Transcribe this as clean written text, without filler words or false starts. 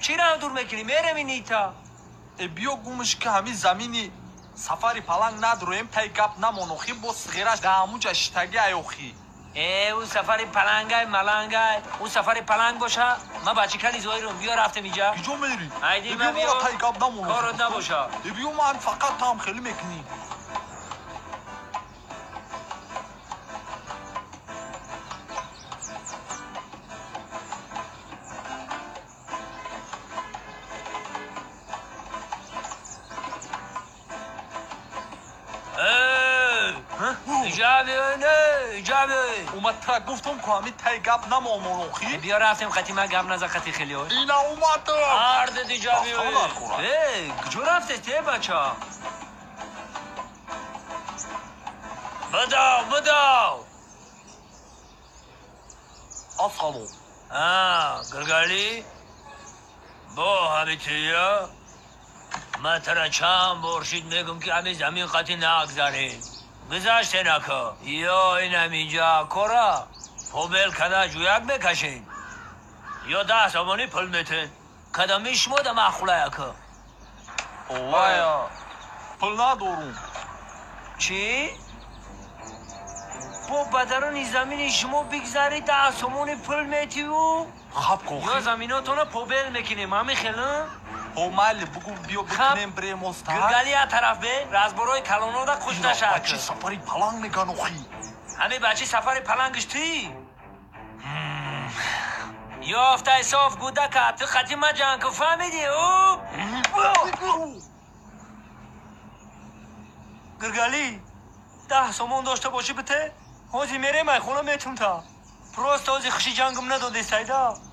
چی را دور میکنی؟ میرم این ایتا بیا گمش که همین زمینی سفری پلنگ ندرویم تای گپ نمونوخی با صغیرش داموجا شتگی ایوخی اون سفری پلنگای ملنگای اون سفری پلنگ باشه من بچه کلی زویرم بیا رفتم اینجا کجا میری؟ ایدی بیا من بیا تای گپ نمونوخی کارت نباشه بیا من فقط هم خیلی میکنی اینجا بیاین اومد تا گفتم که همین تای گپ نمونوخی بیا رفتم خطی من گم نزد خطی خیلی های اینا اومد آرد دیجا داستان بیاین نخورم. کجا رفته ته بچه بداو اصلو گرگالی با همیتیا من ترا چند برشید میگم که همین زمین قطعی نگذارین گذاشته نکا یا اینم اینجا کرا پوبل کدا جویک بکشین یا 10 سامانی پل میتین کدا میشمو دا مخوله یکا وایا پل ندارم چی؟ با بدران زمین شما بگذاری 10 سامانی پل میتیو خب یا کوخی زمیناتونو پوبل میکنیم همین خیلی او مالی بگو بیا بکنیم بریم استاد گرگالی ها طرف به رزبروی کلونو دا کشته بچه شد سفری پلنگ میگنوخی همه بچه سفر پلنگش تی یافته صاف گوده که تو خطی ما جان که فهمیدی او گرگالی 10 سامون داشته باشی بته حاجی میره من خونه میتون تا پروست حاجی خشی جنگم نداده سایدا